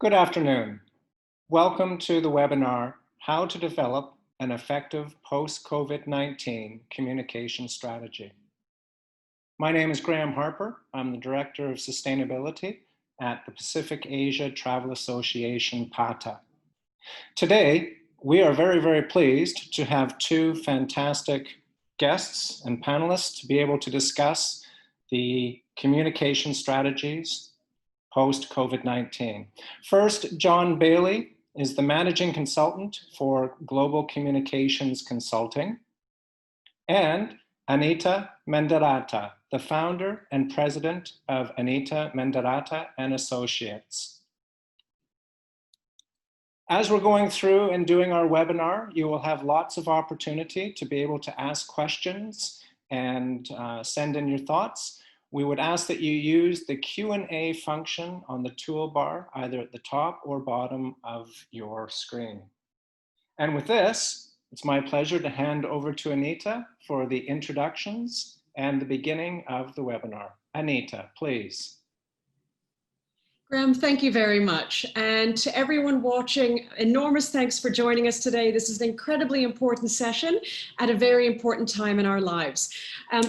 Good afternoon. Welcome to the webinar, How to Develop an Effective Post-COVID-19 Communication Strategy. My name is Graham Harper. I'm the Director of Sustainability at the Pacific Asia Travel Association, PATA. Today, we are very pleased to have two fantastic guests and panelists to be able to discuss the communication strategies post-COVID-19. First, John Bailey is the Managing Consultant for Global Communications Consulting, and Anita Mendarata, the founder and president of Anita Mendarata and Associates. As we're going through and doing our webinar, you will have lots of opportunity to be able to ask questions and send in your thoughts. We would ask that you use the Q&A function on the toolbar, either at the top or bottom of your screen. And with this, it's my pleasure to hand over to Anita for the introductions and the beginning of the webinar. Anita, please. Graham, thank you very much. And to everyone watching, enormous thanks for joining us today. This is an incredibly important session at a very important time in our lives.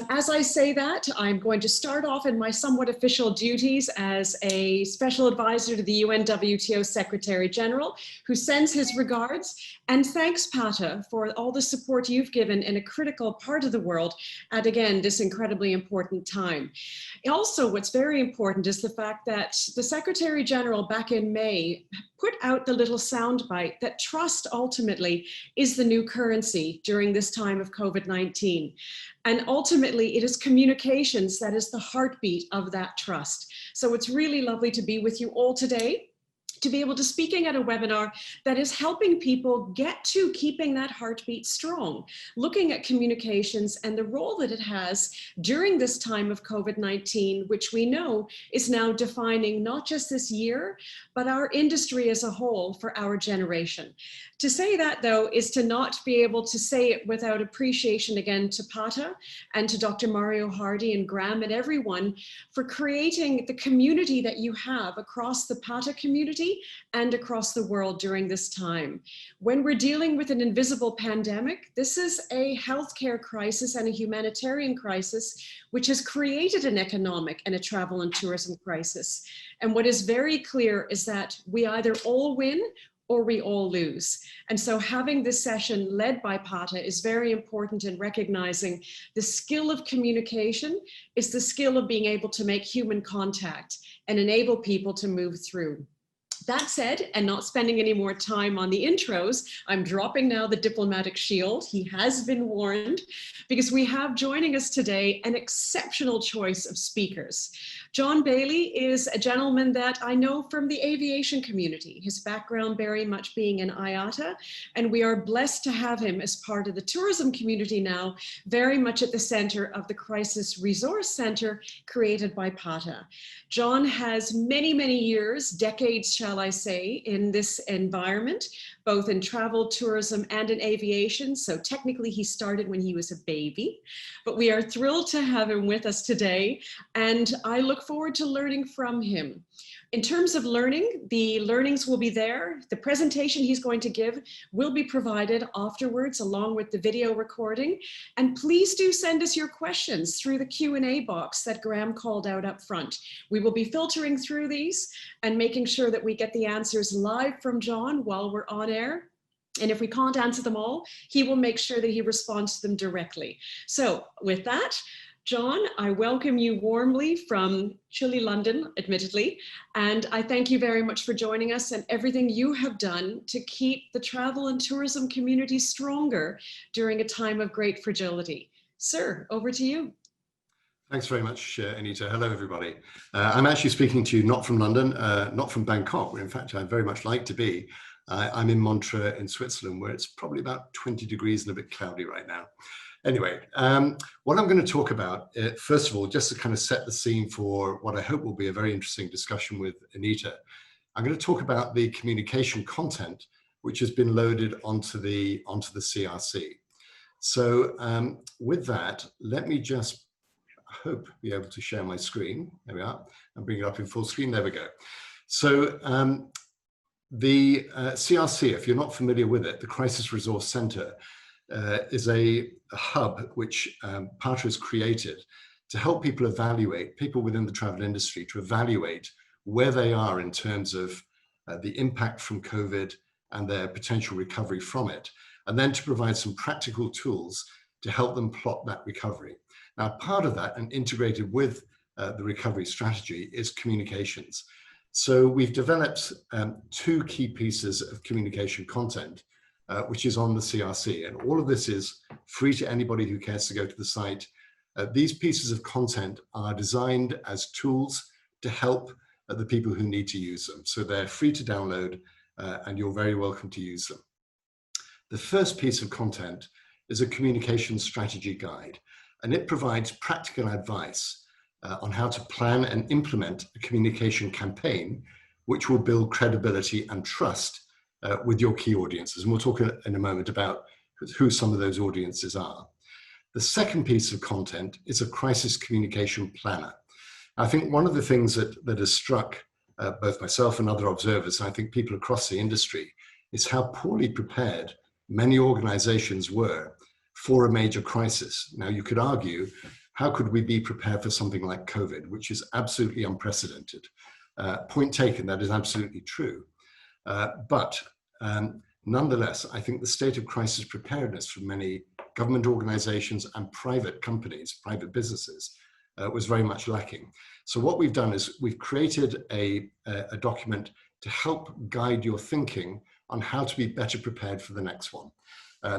As I say that, I'm going to start off in my somewhat official duties as a special advisor to the UN WTO Secretary General, who sends his regards and thanks PATA for all the support you've given in a critical part of the world at, again, this incredibly important time. Also, what's very important is the fact that the Secretary General back in May put out the little soundbite that trust ultimately is the new currency during this time of COVID-19. And ultimately, it is communications that is the heartbeat of that trust. So it's really lovely to be with you all today, to be able to speaking at a webinar that is helping people get to keeping that heartbeat strong, looking at communications and the role that it has during this time of COVID-19, which we know is now defining not just this year, but our industry as a whole for our generation. To say that, though, is to not be able to say it without appreciation again to PATA and to Dr. Mario Hardy and Graham and everyone for creating the community that you have across the PATA community and across the world during this time. When we're dealing with an invisible pandemic, this is a healthcare crisis and a humanitarian crisis, which has created an economic and a travel and tourism crisis. And what is very clear is that we either all win or we all lose. And so having this session led by PATA is very important in recognizing the skill of communication is the skill of being able to make human contact and enable people to move through. That said, and not spending any more time on the intros, I'm dropping now the diplomatic shield. He has been warned, because we have joining us today an exceptional choice of speakers. John Bailey is a gentleman that I know from the aviation community, his background very much being in IATA, and we are blessed to have him as part of the tourism community now, very much at the center of the Crisis Resource Center created by PATA. John has many years, decades, shall I say, in this environment, both in travel, tourism, and in aviation. So technically he started when he was a baby, but we are thrilled to have him with us today. And I look forward to learning from him. In terms of learning, the learnings will be there. The presentation he's going to give will be provided afterwards along with the video recording. And please do send us your questions through the Q&A box that Graham called out up front. We will be filtering through these and making sure that we get the answers live from John while we're on air. And if we can't answer them all, he will make sure that he responds to them directly. So with that, John, I welcome you warmly from chilly London, admittedly, and I thank you very much for joining us and everything you have done to keep the travel and tourism community stronger during a time of great fragility. Sir, over to you. Thanks very much, Anita. Hello, everybody. I'm actually speaking to you not from London, not from Bangkok, where in fact I'd very much like to be. I'm in Montreux in Switzerland, where it's probably about 20 degrees and a bit cloudy right now. Anyway, what I'm going to talk about, first of all, just to kind of set the scene for what I hope will be a very interesting discussion with Anita, I'm going to talk about the communication content which has been loaded onto the CRC. So with that, let me just, I hope, be able to share my screen. There we are, and bring it up in full screen. There we go. So The CRC, if you're not familiar with it, the Crisis Resource Centre, is a hub which Parter has created to help people evaluate, people within the travel industry, to evaluate where they are in terms of the impact from COVID and their potential recovery from it, and then to provide some practical tools to help them plot that recovery. Now, part of that, and integrated with the recovery strategy, is communications. So we've developed two key pieces of communication content, which is on the CRC. And all of this is free to anybody who cares to go to the site. These pieces of content are designed as tools to help the people who need to use them. So they're free to download, and you're very welcome to use them. The first piece of content is a communication strategy guide, and it provides practical advice on how to plan and implement a communication campaign which will build credibility and trust with your key audiences. And we'll talk in a moment about who some of those audiences are. The second piece of content is a crisis communication planner. I think one of the things that has struck both myself and other observers, and I think people across the industry, is how poorly prepared many organizations were for a major crisis. Now, you could argue, how could we be prepared for something like COVID, which is absolutely unprecedented? Point taken, that is absolutely true. But nonetheless, I think the state of crisis preparedness for many government organizations and private companies, private businesses, was very much lacking. So what we've done is we've created a document to help guide your thinking on how to be better prepared for the next one.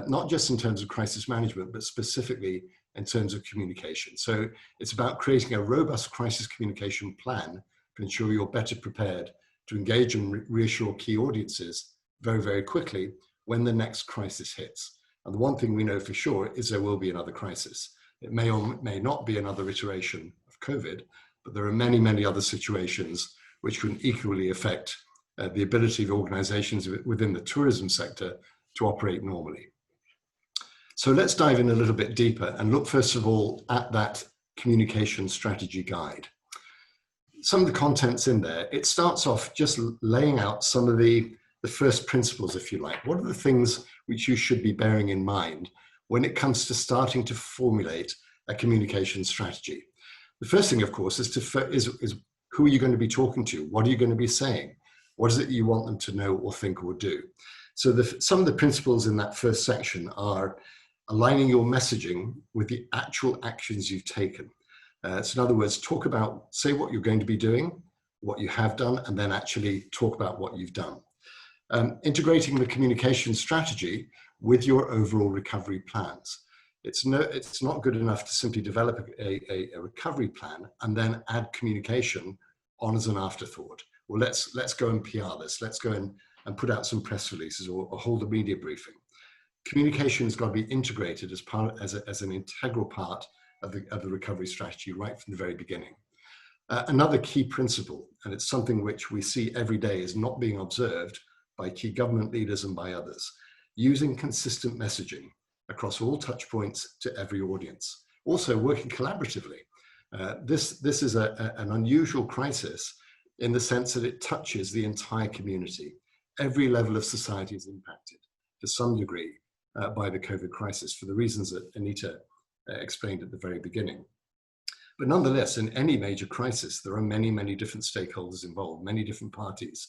Not just in terms of crisis management, but specifically in terms of communication. So it's about creating a robust crisis communication plan to ensure you're better prepared to engage and reassure key audiences very, very quickly when the next crisis hits. And the one thing we know for sure is there will be another crisis. It may or may not be another iteration of COVID, but there are many, many other situations which can equally affect the ability of organizations within the tourism sector to operate normally. So let's dive in a little bit deeper and look first of all at that communication strategy guide. Some of the contents in there, it starts off just laying out some of the first principles, if you like. What are the things which you should be bearing in mind when it comes to starting to formulate a communication strategy? The first thing, of course, is who are you going to be talking to? What are you going to be saying? What is it you want them to know or think or do? So some of the principles in that first section are aligning your messaging with the actual actions you've taken. So in other words, say what you're going to be doing, what you have done, and then actually talk about what you've done. Integrating the communication strategy with your overall recovery plans. It's not good enough to simply develop a recovery plan and then add communication on as an afterthought. Well, let's go and PR this. Let's go and put out some press releases or hold a media briefing. Communication has got to be integrated as an integral part of the recovery strategy right from the very beginning. Another key principle, and it's something which we see every day, is not being observed by key government leaders and by others, using consistent messaging across all touch points to every audience. Also working collaboratively. This is an unusual crisis in the sense that it touches the entire community. Every level of society is impacted to some degree by the COVID crisis for the reasons that Anita explained at the very beginning. But nonetheless, in any major crisis, there are many, many different stakeholders involved, many different parties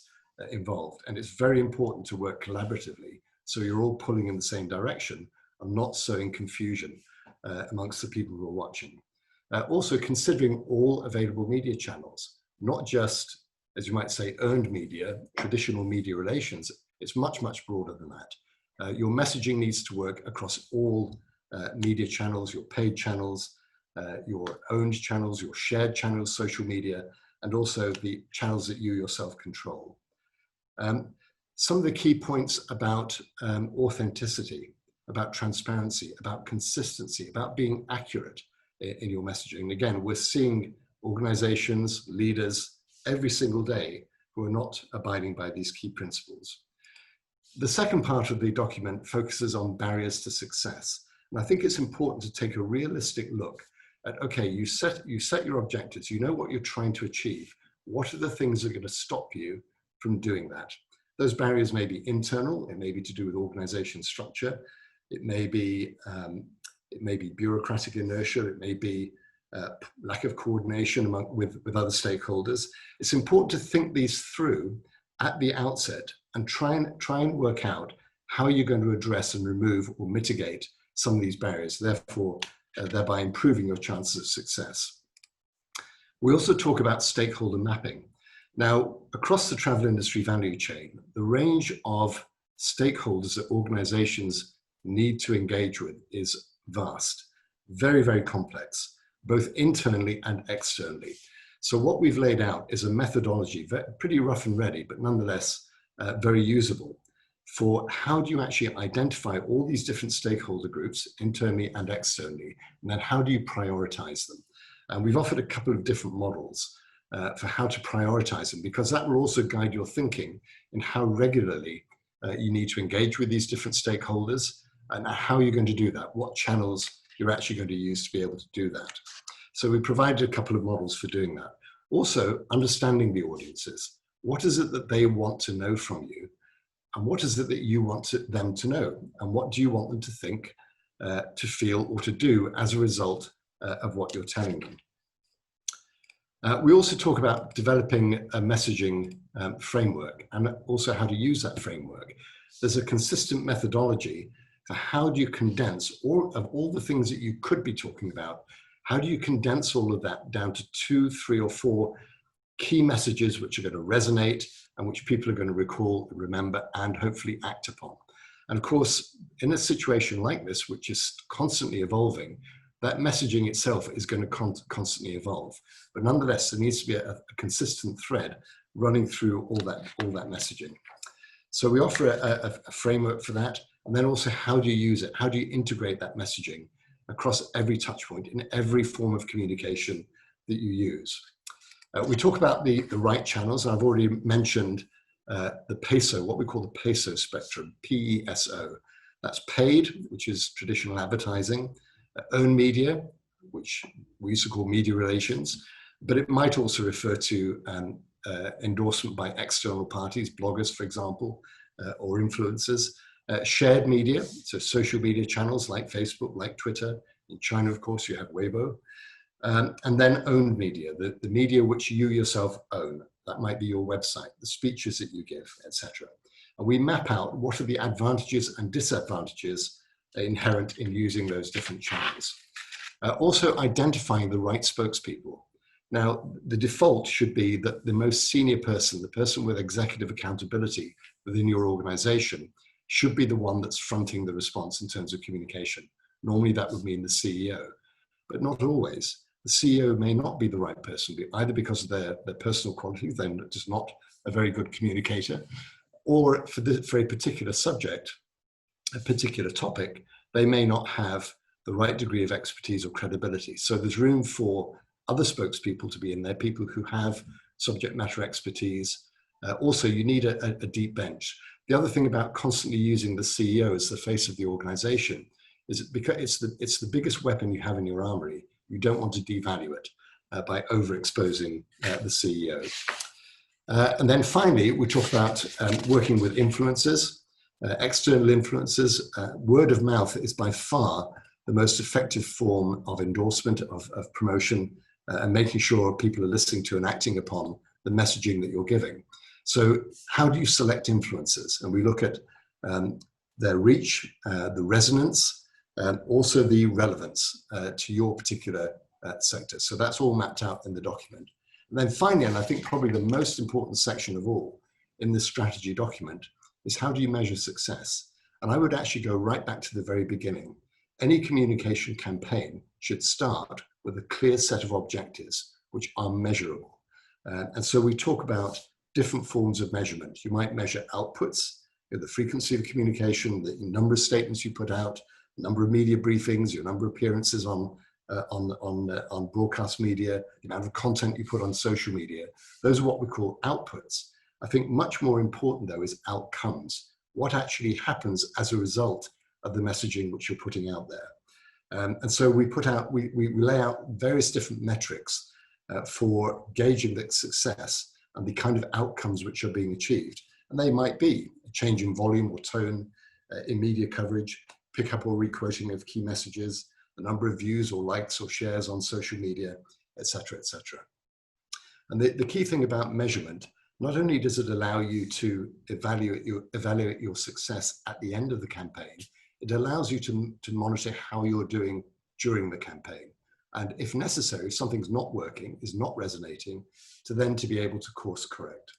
involved. And it's very important to work collaboratively so you're all pulling in the same direction and not sowing confusion amongst the people who are watching. Also considering all available media channels, not just, as you might say, earned media, traditional media relations. It's much, much broader than that. Your messaging needs to work across all media channels, your paid channels, your owned channels, your shared channels, social media, and also the channels that you yourself control. Some of the key points about authenticity, about transparency, about consistency, about being accurate in your messaging. Again, we're seeing organizations, leaders every single day who are not abiding by these key principles. The second part of the document focuses on barriers to success. And I think it's important to take a realistic look at, okay, you set your objectives, you know what you're trying to achieve. What are the things that are going to stop you from doing that? Those barriers may be internal, it may be to do with organization structure, it may be bureaucratic inertia, it may be lack of coordination with other stakeholders. It's important to think these through at the outset and try and work out how you're going to address and remove or mitigate some of these barriers, therefore thereby improving your chances of success. We also talk about stakeholder mapping. Now, across the travel industry value chain, the range of stakeholders that organizations need to engage with is vast, very, very complex, both internally and externally. So what we've laid out is a methodology, pretty rough and ready, but nonetheless very usable, for how do you actually identify all these different stakeholder groups, internally and externally, and then how do you prioritize them? And we've offered a couple of different models for how to prioritize them, because that will also guide your thinking in how regularly you need to engage with these different stakeholders and how you're going to do that, what channels you're actually going to use to be able to do that. So we provided a couple of models for doing that. Also, understanding the audiences. What is it that they want to know from you? And what is it that you want them to know? And what do you want them to think, to feel, or to do as a result of what you're telling them? We also talk about developing a messaging framework and also how to use that framework. There's a consistent methodology for how do you condense all the things that you could be talking about. How do you condense all of that down to 2, 3, or 4 key messages which are going to resonate and which people are going to recall, remember, and hopefully act upon? And of course, in a situation like this, which is constantly evolving, that messaging itself is going to constantly evolve. But nonetheless, there needs to be a consistent thread running through all that messaging. So we offer a framework for that. And then also, how do you use it? How do you integrate that messaging across every touch point in every form of communication that you use? We talk about the right channels. I've already mentioned the PESO, what we call the PESO spectrum, P-E-S-O. That's paid, which is traditional advertising, owned media, which we used to call media relations, but it might also refer to endorsement by external parties, bloggers, for example, or influencers. Shared media, so social media channels like Facebook, like Twitter. In China, of course, you have Weibo. And then owned media, the media which you yourself own. That might be your website, the speeches that you give, etc. And we map out what are the advantages and disadvantages inherent in using those different channels. Also identifying the right spokespeople. Now, the default should be that the most senior person, the person with executive accountability within your organization, should be the one that's fronting the response in terms of communication. Normally that would mean the CEO, but not always. The CEO may not be the right person, either because of their personal qualities, they're just not a very good communicator, or for a particular subject, a particular topic, they may not have the right degree of expertise or credibility. So there's room for other spokespeople to be in there, people who have subject matter expertise. Also, you need a deep bench. The other thing about constantly using the CEO as the face of the organization is because it's the biggest weapon you have in your armory. You don't want to devalue it by overexposing the CEO. And then finally, we talk about working with influencers, external influencers. Word of mouth is by far the most effective form of endorsement, of promotion, and making sure people are listening to and acting upon the messaging that you're giving. So how do you select influencers? And we look at their reach, the resonance, also the relevance to your particular sector. So that's all mapped out in the document. And then finally, and I think probably the most important section of all in this strategy document, is how do you measure success? And I would actually go right back to the very beginning. Any communication campaign should start with a clear set of objectives which are measurable. And so we talk about different forms of measurement. You might measure outputs, the frequency of communication, the number of statements you put out, number of media briefings, your number of appearances on broadcast media, the amount of content you put on social media. Those are what we call outputs. I think much more important though is outcomes. What actually happens as a result of the messaging which you're putting out there. And so we lay out various different metrics for gauging the success and the kind of outcomes which are being achieved. And they might be a change in volume or tone in media coverage, pick up or requoting of key messages, the number of views or likes or shares on social media, etc., etc. And the key thing about measurement, not only does it allow you to evaluate your success at the end of the campaign, it allows you to monitor how you're doing during the campaign. And if necessary, if something's not working, is not resonating, to be able to course correct.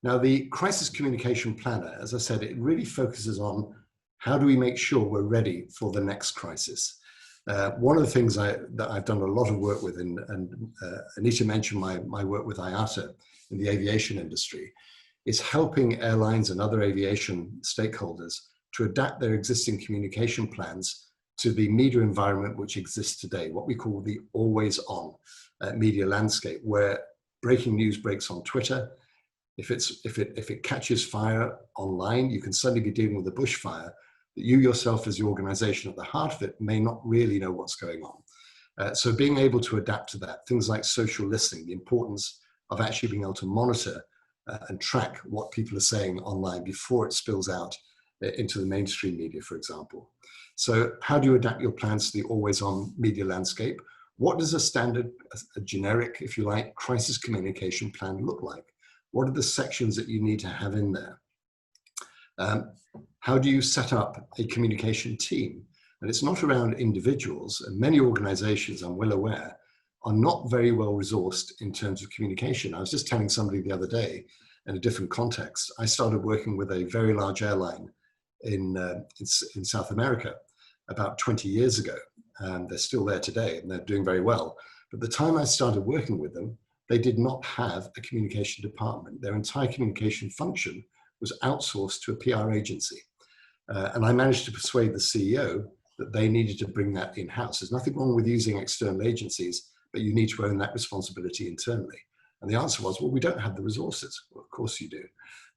Now, the crisis communication planner, as I said, it really focuses on how do we make sure we're ready for the next crisis. One of the things that I've done a lot of work with, and Anita mentioned my work with IATA in the aviation industry, is helping airlines and other aviation stakeholders to adapt their existing communication plans to the media environment which exists today, what we call the always on media landscape, where breaking news breaks on Twitter. If it catches fire online, you can suddenly be dealing with a bushfire that you yourself as the organization at the heart of it may not really know what's going on. So being able to adapt to that, things like social listening, the importance of actually being able to monitor and track what people are saying online before it spills out into the mainstream media, for example. So how do you adapt your plans to the always on media landscape? What does a standard, a generic, if you like, crisis communication plan look like? What are the sections that you need to have in there? How do you set up a communication team? And it's not around individuals, and many organizations, I'm well aware, are not very well resourced in terms of communication. I was just telling somebody the other day in a different context, I started working with a very large airline in South America about 20 years ago. And they're still there today and they're doing very well. But the time I started working with them, they did not have a communication department. Their entire communication function was outsourced to a PR agency. And I managed to persuade the CEO that they needed to bring that in-house. There's nothing wrong with using external agencies, but you need to own that responsibility internally. And the answer was, well, we don't have the resources. Well, of course you do.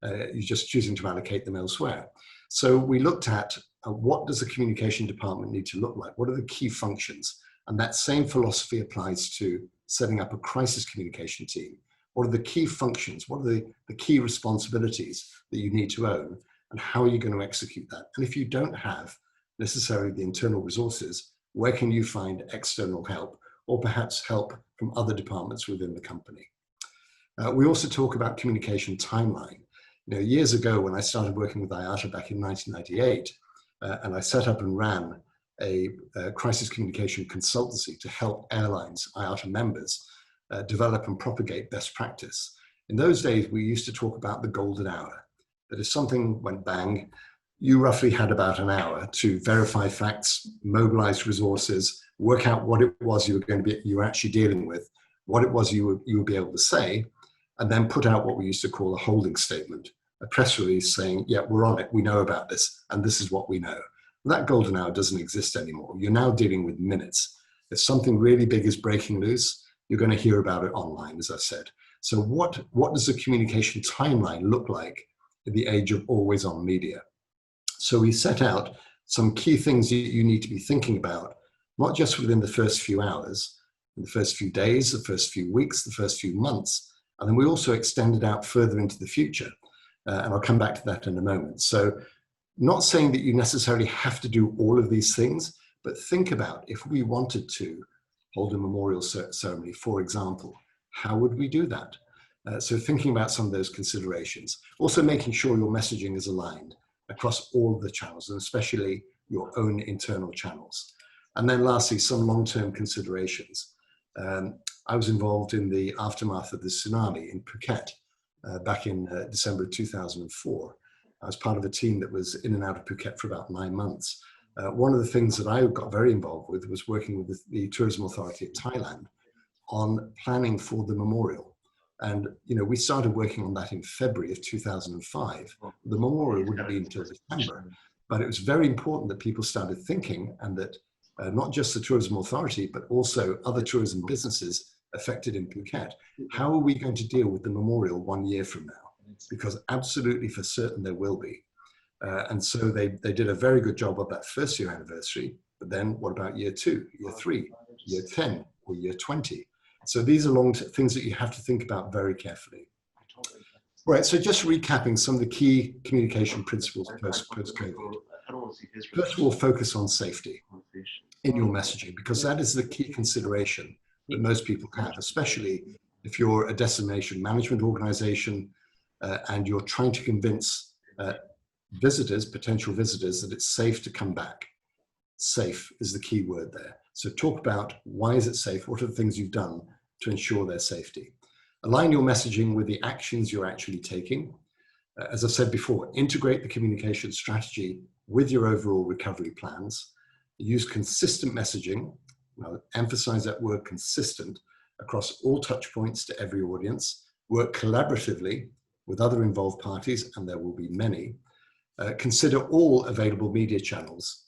You're just choosing to allocate them elsewhere. So we looked at what does a communication department need to look like? What are the key functions? And that same philosophy applies to setting up a crisis communication team. What are the key functions? What are the key responsibilities that you need to own? And how are you going to execute that? And if you don't have necessarily the internal resources, where can you find external help or perhaps help from other departments within the company? We also talk about communication timeline. You know, years ago when I started working with IATA back in 1998, and I set up and ran a crisis communication consultancy to help airlines, IATA members, develop and propagate best practice. In those days, we used to talk about the golden hour, that if something went bang, you roughly had about an hour to verify facts, mobilize resources, work out what it was you were actually dealing with, what it was you would be able to say, and then put out what we used to call a holding statement, a press release saying, yeah, we're on it, we know about this, and this is what we know. That golden hour doesn't exist anymore. You're now dealing with minutes. If something really big is breaking loose, you're going to hear about it online, as I said. So what does the communication timeline look like in the age of always on media? So we set out some key things that you need to be thinking about, not just within the first few hours, in the first few days, the first few weeks, the first few months, and then we also extended out further into the future. And I'll come back to that in a moment. So not saying that you necessarily have to do all of these things, but think about if we wanted to hold a memorial ceremony, for example, how would we do that? So thinking about some of those considerations. Also making sure your messaging is aligned across all of the channels, and especially your own internal channels. And then lastly, some long-term considerations. I was involved in the aftermath of the tsunami in Phuket back in December of 2004. I was part of a team that was in and out of Phuket for about 9 months. One of the things that I got very involved with was working with the Tourism Authority of Thailand on planning for the memorial. And, you know, we started working on that in February of 2005. The memorial wouldn't be until December, but it was very important that people started thinking, and that not just the Tourism Authority, but also other tourism businesses affected in Phuket. How are we going to deal with the memorial 1 year from now? Because absolutely for certain there will be. And so they did a very good job of that first year anniversary, but then what about year 2, year 3, year 10, or year 20? So these are things that you have to think about very carefully. Right, so just recapping some of the key communication principles post-COVID. First of all, focus on safety in your messaging, because that is the key consideration that most people have, especially if you're a destination management organization and you're trying to convince potential visitors, that it's safe to come back. Safe is the key word there. So talk about why is it safe? What are the things you've done to ensure their safety? Align your messaging with the actions you're actually taking. As I've said before, integrate the communication strategy with your overall recovery plans. Use consistent messaging. I'll emphasize that word consistent across all touch points to every audience. Work collaboratively with other involved parties, and there will be many. Consider all available media channels.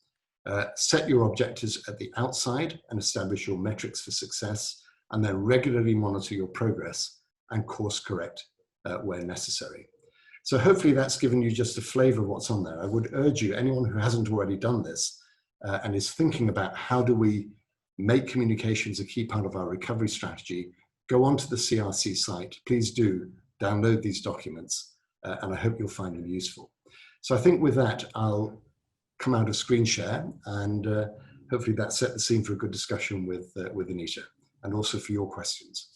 Set your objectives at the outside and establish your metrics for success, and then regularly monitor your progress and course correct where necessary. So hopefully that's given you just a flavor of what's on there. I would urge you, anyone who hasn't already done this and is thinking about how do we make communications a key part of our recovery strategy, go onto the CRC site. Please do download these documents, and I hope you'll find them useful. So I think with that, I'll come out of screen share, and hopefully that set the scene for a good discussion with Anita, and also for your questions.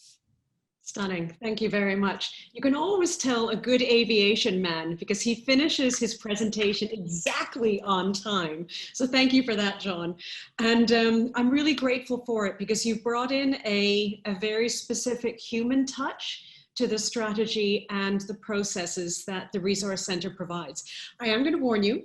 Stunning. Thank you very much. You can always tell a good aviation man because he finishes his presentation exactly on time. So thank you for that, John. And I'm really grateful for it because you've brought in a very specific human touch to the strategy and the processes that the Resource Center provides. I am going to warn you,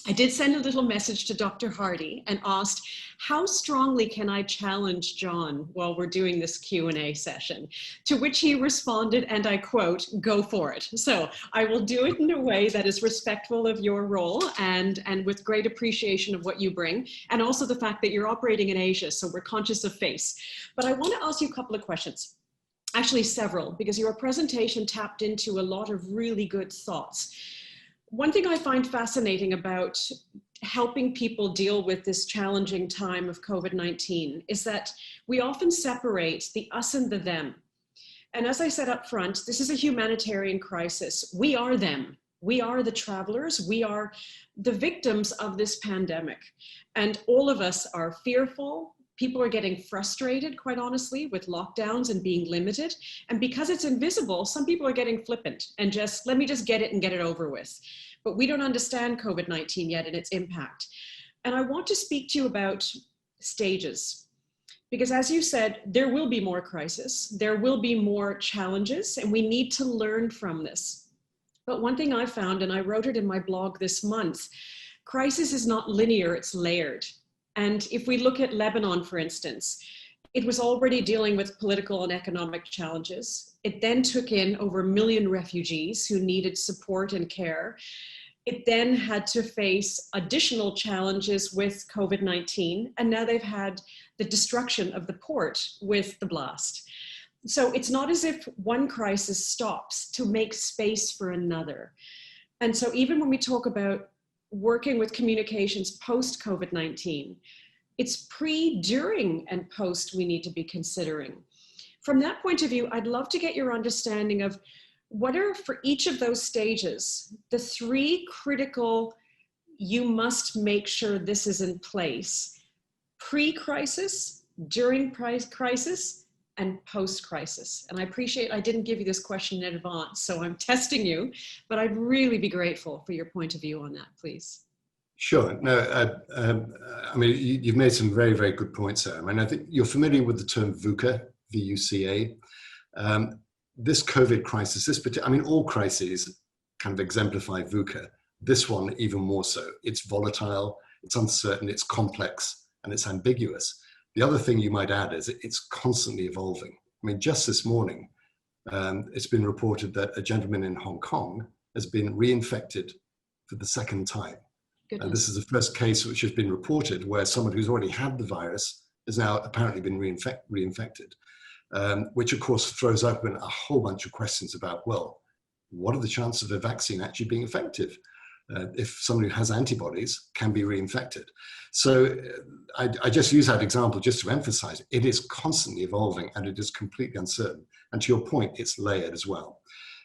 I did send a little message to Dr. Hardy and asked, how strongly can I challenge John while we're doing this Q&A session? To which he responded, and I quote, go for it. So I will do it in a way that is respectful of your role and with great appreciation of what you bring, and also the fact that you're operating in Asia, so we're conscious of face. But I want to ask you a couple of questions. Actually several, because your presentation tapped into a lot of really good thoughts. One thing I find fascinating about helping people deal with this challenging time of COVID-19 is that we often separate the us and the them. And as I said up front, this is a humanitarian crisis. We are them. We are the travelers. We are the victims of this pandemic. And all of us are fearful. People are getting frustrated, quite honestly, with lockdowns and being limited. And because it's invisible, some people are getting flippant and just, let me just get it and get it over with. But we don't understand COVID-19 yet and its impact. And I want to speak to you about stages. Because as you said, there will be more crisis, there will be more challenges, and we need to learn from this. But one thing I found, and I wrote it in my blog this month, crisis is not linear, it's layered. And if we look at Lebanon, for instance, it was already dealing with political and economic challenges. It then took in over 1 million refugees who needed support and care. It then had to face additional challenges with COVID-19, and now they've had the destruction of the port with the blast. So it's not as if one crisis stops to make space for another. And so even when we talk about working with communications post-COVID-19, it's pre, during, and post we need to be considering. From that point of view, I'd love to get your understanding of what are, for each of those stages, the 3 critical, you must make sure this is in place, pre-crisis, during crisis, and post-crisis. And I appreciate I didn't give you this question in advance, so I'm testing you, but I'd really be grateful for your point of view on that, please. Sure. No, I mean, you've made some very, very good points there. I mean, I think you're familiar with the term VUCA, V-U-C-A. This COVID crisis, I mean, all crises kind of exemplify VUCA. This one even more so. It's volatile, it's uncertain, it's complex, and it's ambiguous. The other thing you might add is it's constantly evolving. I mean, just this morning, it's been reported that a gentleman in Hong Kong has been reinfected for the 2nd time. This is the first case which has been reported where someone who's already had the virus has now apparently been reinfected, which of course throws open a whole bunch of questions about, well, what are the chances of a vaccine actually being effective? If somebody who has antibodies can be reinfected. So I just use that example just to emphasize it is constantly evolving and it is completely uncertain. And to your point, it's layered as well.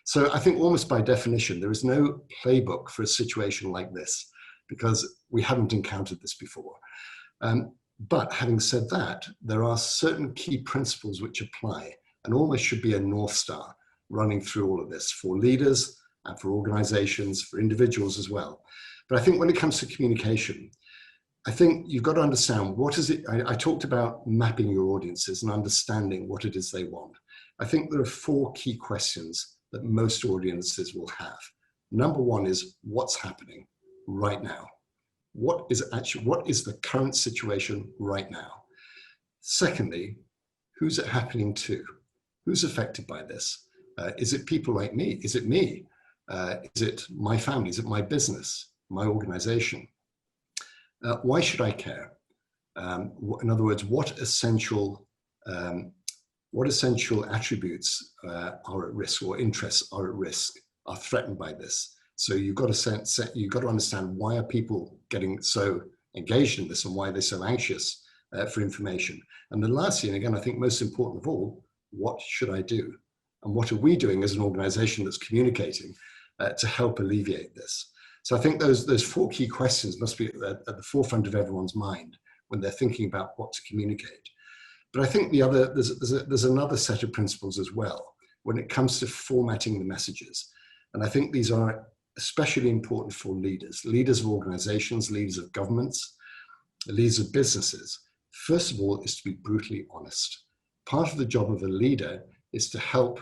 So I think almost by definition, there is no playbook for a situation like this because we haven't encountered this before. But having said that, there are certain key principles which apply and almost should be a North Star running through all of this for leaders and for organizations, for individuals as well. But I think when it comes to communication, I think you've got to understand what is it. I talked about mapping your audiences and understanding what it is they want. I think there are 4 key questions that most audiences will have. Number 1 is what's happening right now? What is the current situation right now? Secondly, who's it happening to? Who's affected by this? Is it people like me? Is it me? Is it my family? Is it my business, my organization? Why should I care? In other words, what essential attributes are at risk or interests are at risk, are threatened by this? So you've got to understand why are people getting so engaged in this and why they're so anxious for information. And the last thing, and again, I think most important of all, what should I do? And what are we doing as an organization that's communicating to help alleviate this? So I think those 4 key questions must be at the forefront of everyone's mind when they're thinking about what to communicate. But I think there's another set of principles as well when it comes to formatting the messages. And I think these are especially important for leaders of organizations, leaders of governments, leaders of businesses. First of all, is to be brutally honest. Part of the job of a leader is to help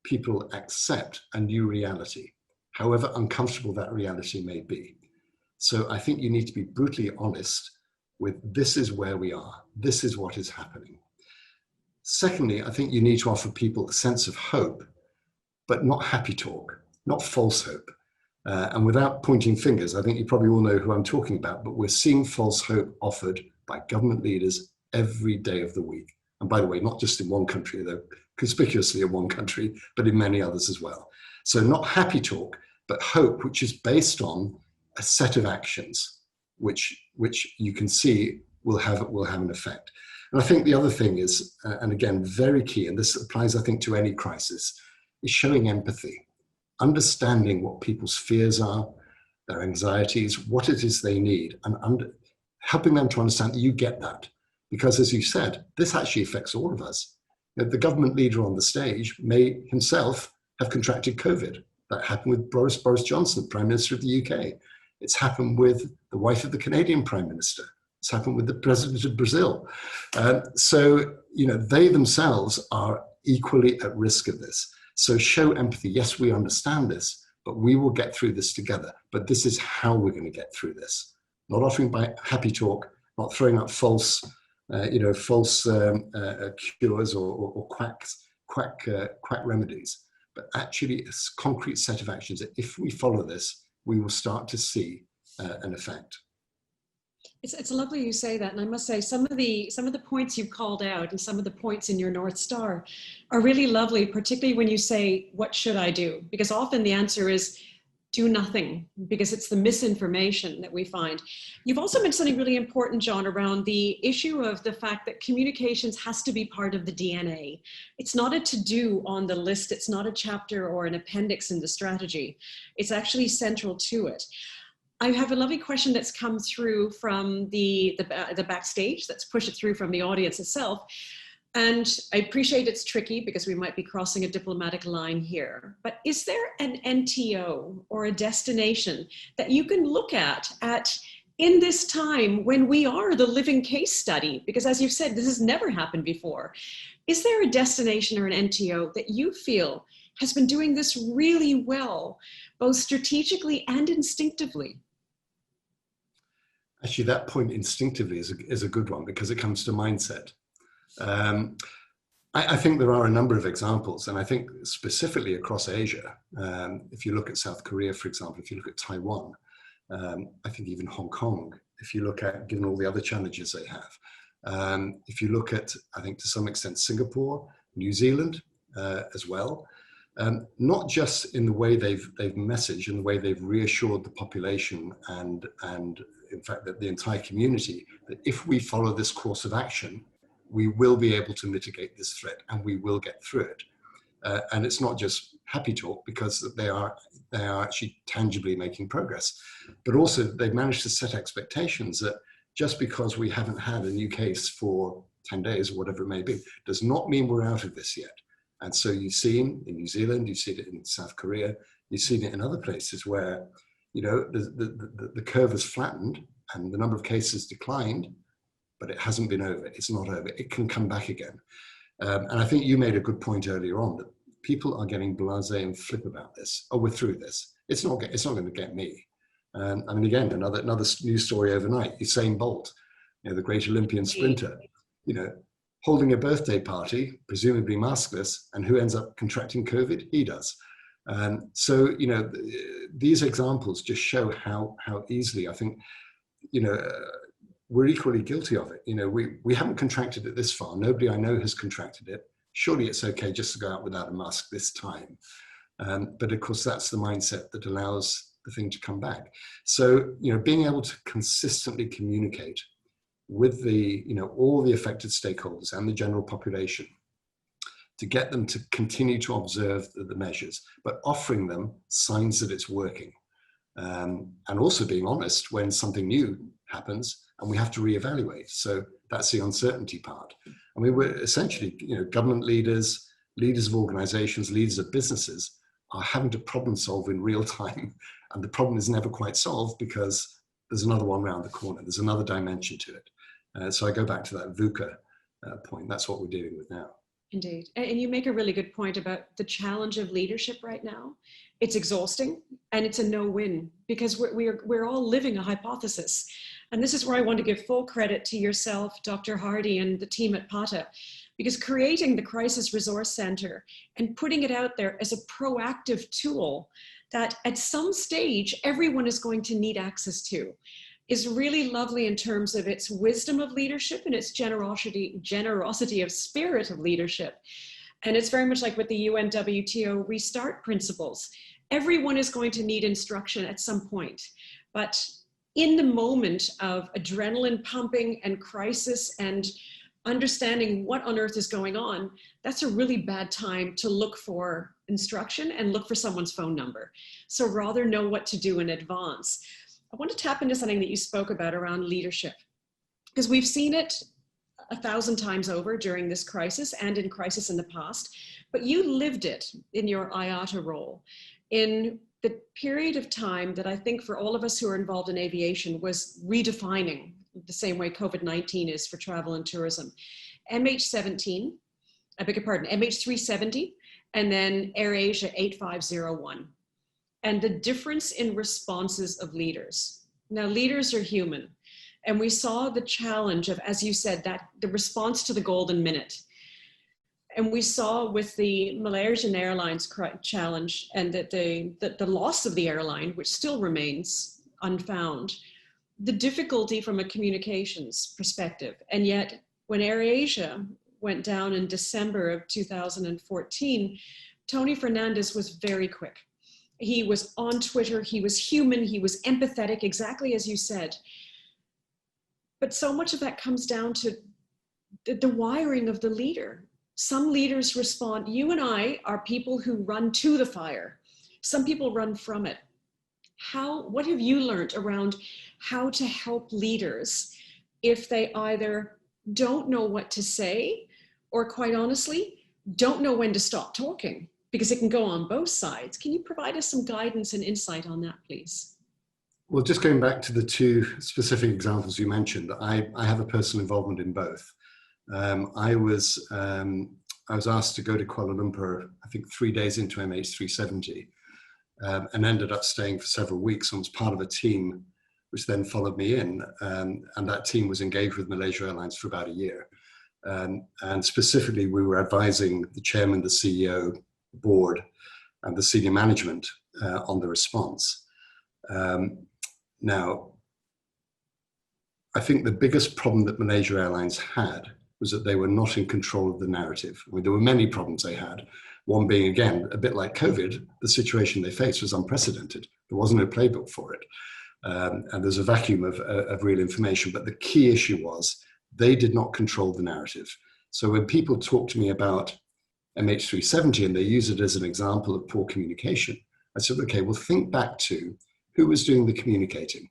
people accept a new reality, however uncomfortable that reality may be. So I think you need to be brutally honest with this is where we are, this is what is happening. Secondly, I think you need to offer people a sense of hope, but not happy talk, not false hope. And without pointing fingers, I think you probably all know who I'm talking about, but we're seeing false hope offered by government leaders every day of the week. And by the way, not just in one country, though conspicuously in one country, but in many others as well. So not happy talk, but hope, which is based on a set of actions, which you can see will have an effect. And I think the other thing is, and again, very key, and this applies, I think, to any crisis, is showing empathy. Understanding what people's fears are, their anxieties, what it is they need, and helping them to understand that you get that. Because as you said, this actually affects all of us. You know, the government leader on the stage may himself have contracted COVID. That happened with Boris Johnson, Prime Minister of the UK. It's happened with the wife of the Canadian Prime Minister. It's happened with the President of Brazil. So, you know, they themselves are equally at risk of this. So show empathy. Yes, we understand this, but we will get through this together. But this is how we're going to get through this. Not offering by happy talk, not throwing up false cures or quack remedies, but actually a concrete set of actions that if we follow this, we will start to see an effect. It's lovely you say that, and I must say some of the points you've called out and some of the points in your North Star are really lovely, particularly when you say, what should I do? Because often the answer is do nothing, because it's the misinformation that we find. You've also mentioned something really important, John, around the issue of the fact that communications has to be part of the DNA. It's not a to-do on the list. It's not a chapter or an appendix in the strategy. It's actually central to it. I have a lovely question that's come through from the backstage, that's pushed it through from the audience itself. And I appreciate it's tricky because we might be crossing a diplomatic line here, but is there an NTO or a destination that you can look at in this time when we are the living case study? Because as you've said, this has never happened before. Is there a destination or an NTO that you feel has been doing this really well, both strategically and instinctively? Actually, that point instinctively is a good one because it comes to mindset. I think there are a number of examples, and I think specifically across Asia, if you look at South Korea, for example, if you look at Taiwan, I think even Hong Kong, if you look at, given all the other challenges they have, if you look at, I think to some extent, Singapore, New Zealand as well, not just in the way they've messaged and the way they've reassured the population and in fact that the entire community, that if we follow this course of action, we will be able to mitigate this threat and we will get through it. And it's not just happy talk because they are actually tangibly making progress. But also they've managed to set expectations that just because we haven't had a new case for 10 days or whatever it may be, does not mean we're out of this yet. And so you've seen in New Zealand, you've seen it in South Korea, you've seen it in other places where, you know, the curve has flattened and the number of cases declined, but it hasn't been over. It's not over. It can come back again. And I think you made a good point earlier on that people are getting blasé and flip about this. Oh, we're through this. It's not going to get me. I mean, again, another news story overnight. Usain Bolt, you know, the great Olympian sprinter, you know, holding a birthday party, presumably maskless, and who ends up contracting COVID? He does. So, you know, these examples just show how easily I think, you know, we're equally guilty of it. You know, we haven't contracted it this far. Nobody I know has contracted it. Surely it's okay just to go out without a mask this time. But of course, that's the mindset that allows the thing to come back. So, you know, being able to consistently communicate with the, you know, all the affected stakeholders and the general population to get them to continue to observe the measures, but offering them signs that it's working. And also being honest when something new happens and we have to reevaluate. So that's the uncertainty part. I mean, we're essentially, you know, government leaders, leaders of organizations, leaders of businesses are having to problem solve in real time. And the problem is never quite solved because there's another one around the corner. There's another dimension to it. So I go back to that VUCA point. That's what we're dealing with now. Indeed. And you make a really good point about the challenge of leadership right now. It's exhausting and it's a no-win because we're all living a hypothesis. And this is where I want to give full credit to yourself, Dr. Hardy, and the team at PATA, because creating the Crisis Resource Center and putting it out there as a proactive tool that at some stage everyone is going to need access to is really lovely in terms of its wisdom of leadership and its generosity of spirit of leadership. And it's very much like with the UNWTO restart principles. Everyone is going to need instruction at some point, but in the moment of adrenaline pumping and crisis and understanding what on earth is going on, that's a really bad time to look for instruction and look for someone's phone number. So rather know what to do in advance. I want to tap into something that you spoke about around leadership, because we've seen it 1,000 times over during this crisis and in crisis in the past, but you lived it in your IATA role in the period of time that I think for all of us who are involved in aviation was redefining the same way COVID-19 is for travel and tourism. MH17, I beg your pardon, MH370, and then AirAsia 8501. And the difference in responses of leaders. Now, leaders are human. And we saw the challenge of, as you said, that the response to the golden minute. And we saw with the Malaysian Airlines challenge and that the loss of the airline, which still remains unfound, the difficulty from a communications perspective. And yet when AirAsia went down in December of 2014, Tony Fernandez was very quick. He was on Twitter, he was human, he was empathetic, exactly as you said. But so much of that comes down to the wiring of the leader. Some leaders respond, you and I are people who run to the fire. Some people run from it. What have you learned around how to help leaders if they either don't know what to say or, quite honestly, don't know when to stop talking? Because it can go on both sides. Can you provide us some guidance and insight on that, please? Well, just going back to the two specific examples you mentioned, I have a personal involvement in both. I was asked to go to Kuala Lumpur, I think 3 days into MH370, and ended up staying for several weeks and was part of a team which then followed me in. And that team was engaged with Malaysia Airlines for about a year. And specifically, we were advising the chairman, the CEO, the board, and the senior management on the response. Now, I think the biggest problem that Malaysia Airlines had was that they were not in control of the narrative. I mean, there were many problems they had. One being, again, a bit like COVID, the situation they faced was unprecedented. There wasn't a playbook for it. And there's a vacuum of real information. But the key issue was they did not control the narrative. So when people talk to me about MH370 and they use it as an example of poor communication, I said, okay, well, think back to who was doing the communicating.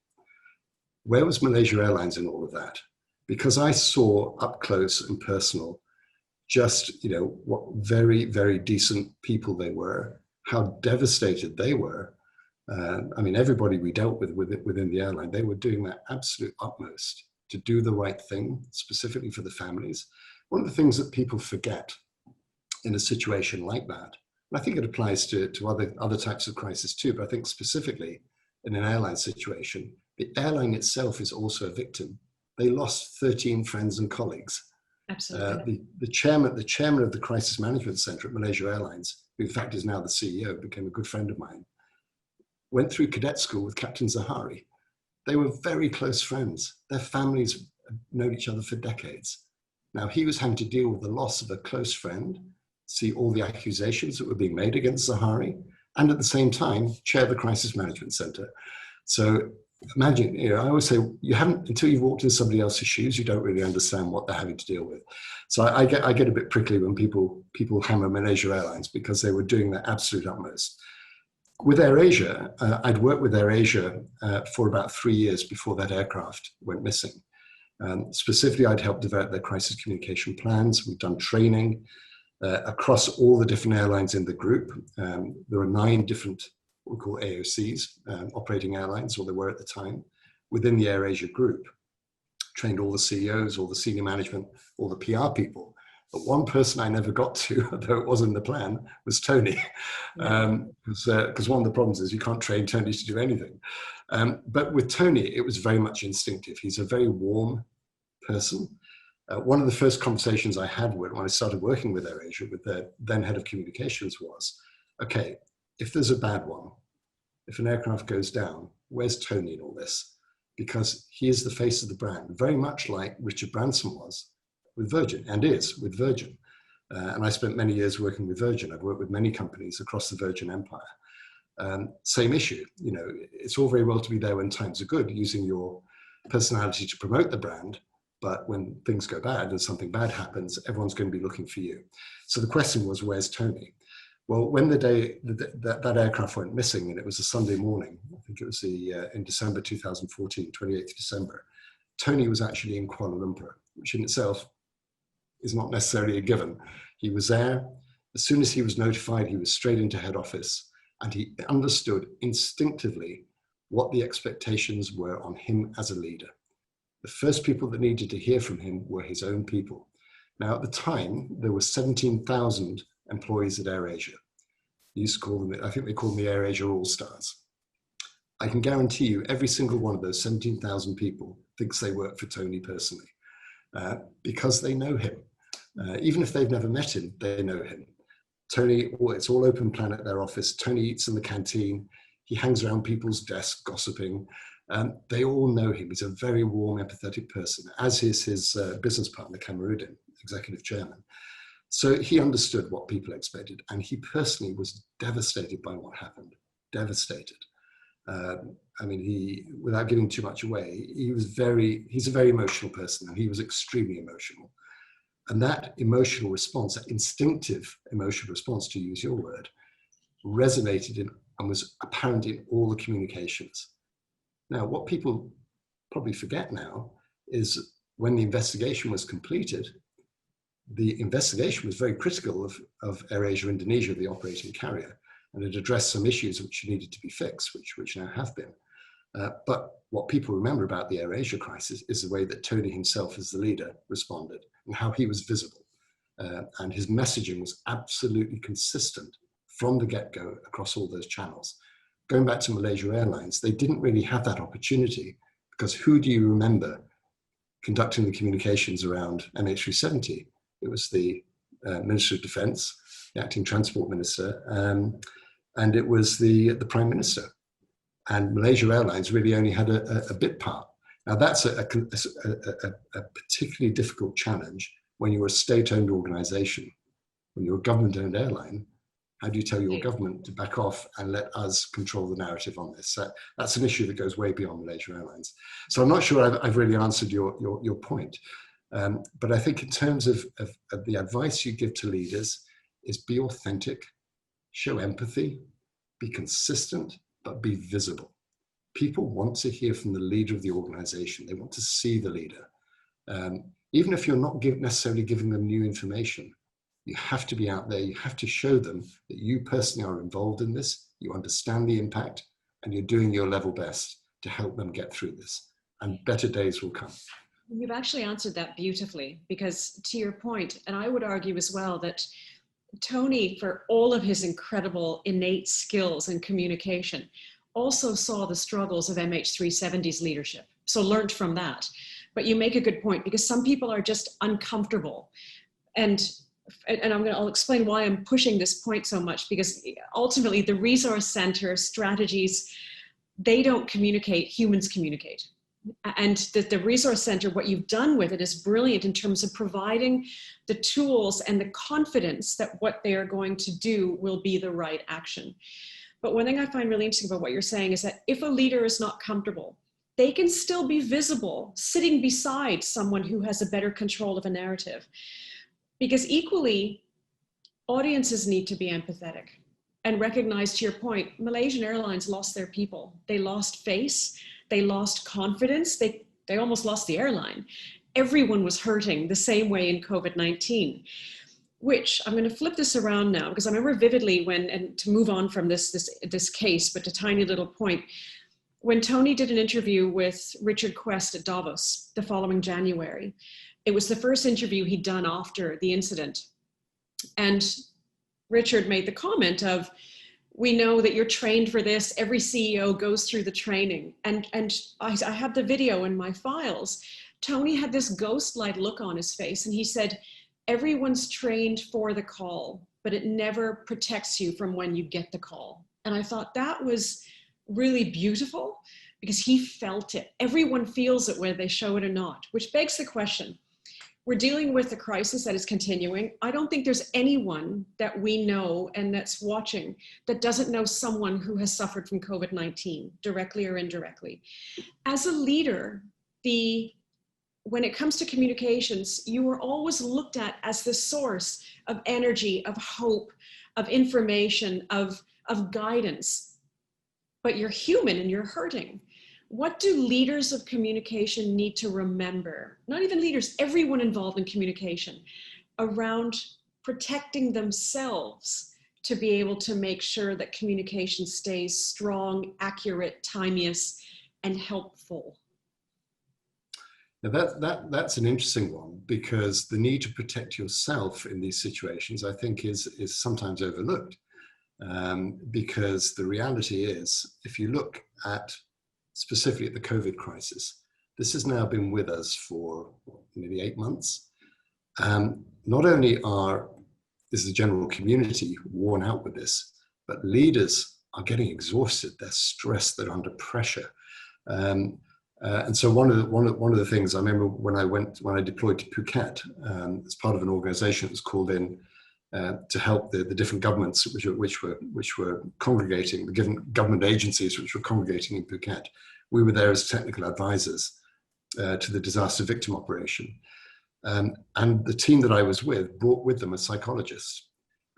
Where was Malaysia Airlines in all of that? Because I saw up close and personal just, what very, very decent people they were, how devastated they were. Everybody we dealt with within the airline, they were doing their absolute utmost to do the right thing, specifically for the families. One of the things that people forget in a situation like that, and I think it applies to other types of crisis too, but I think specifically in an airline situation, the airline itself is also a victim. They lost 13 friends and colleagues. Absolutely. The chairman of the Crisis Management Center at Malaysia Airlines, who in fact is now the CEO, became a good friend of mine, went through cadet school with Captain Zahari. They were very close friends. Their families had known each other for decades. Now he was having to deal with the loss of a close friend, see all the accusations that were being made against Zahari, and at the same time, chair the Crisis Management Center. So imagine, I always say, until you've walked in somebody else's shoes, you don't really understand what they're having to deal with. So I get a bit prickly when people hammer Malaysia Airlines because they were doing their absolute utmost. With AirAsia, I'd worked with AirAsia for about 3 years before that aircraft went missing. Specifically, I'd helped develop their crisis communication plans. We've done training across all the different airlines in the group. There are 9 different, what we call AOCs, operating airlines, or they were at the time, within the AirAsia group. Trained all the CEOs, all the senior management, all the PR people. But one person I never got to, although it wasn't the plan, was Tony. Because one of the problems is you can't train Tony to do anything. But with Tony, it was very much instinctive. He's a very warm person. One of the first conversations I had when I started working with AirAsia, with their then head of communications, was, okay, if there's a bad one, if an aircraft goes down, where's Tony in all this? Because he is the face of the brand, very much like Richard Branson was with Virgin, and is with Virgin. And I spent many years working with Virgin. I've worked with many companies across the Virgin Empire. Same issue, it's all very well to be there when times are good, using your personality to promote the brand, but when things go bad and something bad happens, everyone's going to be looking for you. So the question was, where's Tony? Well, when the day that aircraft went missing, and it was a Sunday morning, I think it was in December 2014, 28th December, Tony was actually in Kuala Lumpur, which in itself is not necessarily a given. He was there. As soon as he was notified, he was straight into head office, and he understood instinctively what the expectations were on him as a leader. The first people that needed to hear from him were his own people. Now, at the time, there were 17,000 employees at AirAsia. They used to call them, I think they called them the AirAsia All-Stars. I can guarantee you every single one of those 17,000 people thinks they work for Tony personally, because they know him. Even if they've never met him, they know him. Tony, it's all open plan at their office. Tony eats in the canteen. He hangs around people's desks gossiping. They all know him. He's a very warm, empathetic person, as is his business partner, Kamarudin, executive chairman. So he understood what people expected, and he personally was devastated by what happened, devastated. Without giving too much away, he's a very emotional person, and he was extremely emotional. And that emotional response, that instinctive emotional response, to use your word, resonated in and was apparent in all the communications. Now, what people probably forget now is when the investigation was completed, the investigation was very critical of AirAsia Indonesia, the operating carrier, and it addressed some issues which needed to be fixed, which now have been. But what people remember about the AirAsia crisis is the way that Tony himself, as the leader, responded and how he was visible. And his messaging was absolutely consistent from the get-go across all those channels. Going back to Malaysia Airlines, they didn't really have that opportunity, because who do you remember conducting the communications around MH370? It was the Minister of Defence, the acting Transport Minister, and it was the Prime Minister. And Malaysia Airlines really only had a bit part. Now that's a particularly difficult challenge when you're a state-owned organisation. When you're a government-owned airline, how do you tell your government to back off and let us control the narrative on this? That's an issue that goes way beyond Malaysia Airlines. So I'm not sure I've really answered your point. But I think in terms of the advice you give to leaders, is be authentic, show empathy, be consistent, but be visible. People want to hear from the leader of the organization. They want to see the leader. Even if you're not necessarily giving them new information, you have to be out there. You have to show them that you personally are involved in this, you understand the impact, and you're doing your level best to help them get through this. And better days will come. You've actually answered that beautifully, because to your point, and I would argue as well that Tony, for all of his incredible innate skills in communication, also saw the struggles of MH370's leadership. So learned from that. But you make a good point, because some people are just uncomfortable. And I'll explain why I'm pushing this point so much, because ultimately the resource center strategies, they don't communicate, humans communicate. And the resource center, what you've done with it is brilliant in terms of providing the tools and the confidence that what they are going to do will be the right action. But one thing I find really interesting about what you're saying is that if a leader is not comfortable, they can still be visible, sitting beside someone who has a better control of a narrative. Because equally, audiences need to be empathetic and recognize, to your point, Malaysian Airlines lost their people. They lost face, they lost confidence, they almost lost the airline. Everyone was hurting the same way in COVID-19, which I'm going to flip this around now, because I remember vividly when, and to move on from this case, but a tiny little point, when Tony did an interview with Richard Quest at Davos the following January. It was the first interview he'd done after the incident. And Richard made the comment of, we know that you're trained for this. Every CEO goes through the training. And I have the video in my files. Tony had this ghost-like look on his face, and he said, everyone's trained for the call, but it never protects you from when you get the call. And I thought that was really beautiful, because he felt it. Everyone feels it, whether they show it or not, which begs the question. We're dealing with a crisis that is continuing. I don't think there's anyone that we know and that's watching that doesn't know someone who has suffered from COVID-19, directly or indirectly. As a leader, when it comes to communications, you are always looked at as the source of energy, of hope, of information, of guidance. But you're human and you're hurting. What do leaders of communication need to remember? Not even leaders, everyone involved in communication, around protecting themselves to be able to make sure that communication stays strong, accurate, timeous, and helpful. Now that's an interesting one, because the need to protect yourself in these situations, I think, is sometimes overlooked. Because the reality is, if you look at specifically at the COVID crisis, this has now been with us for nearly 8 months. Not only is the general community worn out with this, but leaders are getting exhausted. They're stressed. They're under pressure. And so one of the things I remember when I deployed to Phuket as part of an organization that was called in to help the different governments which were congregating, the different government agencies which were congregating in Phuket. We were there as technical advisors to the disaster victim operation. And the team that I was with brought with them a psychologist.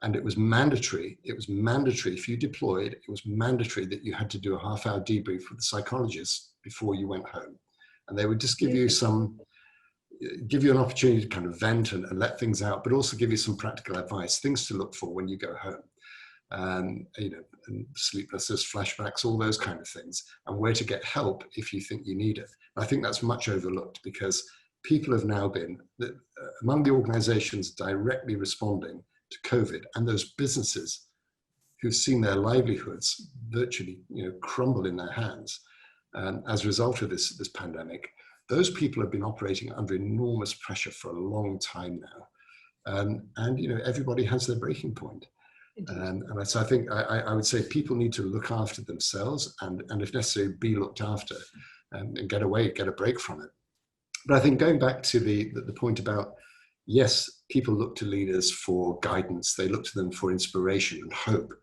And it was mandatory. It was mandatory if you deployed, it was mandatory that you had to do a half-hour debrief with the psychologist before you went home. And they would just give you an opportunity to kind of vent and let things out, but also give you some practical advice, things to look for when you go home. And sleeplessness, flashbacks, all those kind of things, and where to get help if you think you need it. And I think that's much overlooked, because people have now been, among the organizations directly responding to COVID, and those businesses who've seen their livelihoods virtually crumble in their hands as a result of this pandemic, those people have been operating under enormous pressure for a long time now. And everybody has their breaking point. And so I think I would say people need to look after themselves and if necessary, be looked after and get a break from it. But I think going back to the point about, yes, people look to leaders for guidance. They look to them for inspiration and hope.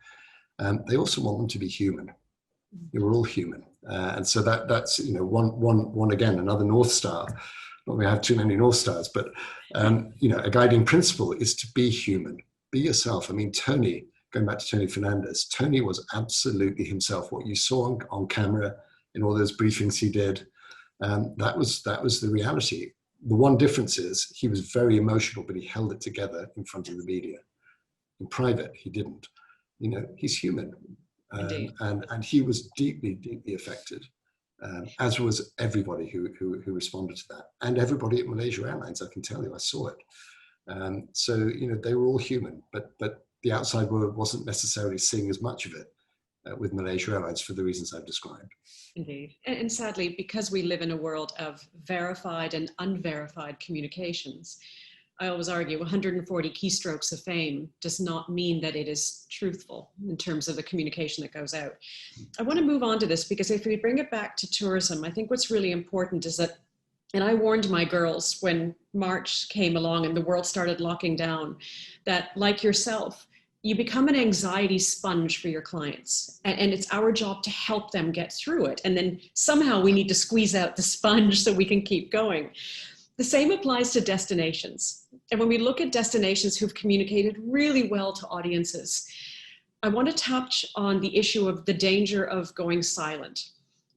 They also want them to be human. We're all human. And so that's one again, another North Star. Not that we have too many North Stars, but a guiding principle is to be human. be yourself. I mean, Tony, going back to Tony Fernandez, Tony was absolutely himself. What you saw on camera in all those briefings he did, that was the reality. The one difference is he was very emotional, but he held it together in front of the media. In private, he didn't. You know, he's human. And he was deeply, deeply affected, as was everybody who responded to that. And everybody at Malaysia Airlines, I can tell you, I saw it. So, you know, they were all human, but the outside world wasn't necessarily seeing as much of it with Malaysia Airlines for the reasons I've described. Indeed. And sadly, because we live in a world of verified and unverified communications, I always argue 140 keystrokes of fame does not mean that it is truthful in terms of the communication that goes out. I want to move on to this because if we bring it back to tourism, I think what's really important is that, and I warned my girls when March came along and the world started locking down, that like yourself, you become an anxiety sponge for your clients. And it's our job to help them get through it. And then somehow we need to squeeze out the sponge so we can keep going. The same applies to destinations. And when we look at destinations who've communicated really well to audiences, I want to touch on the issue of the danger of going silent.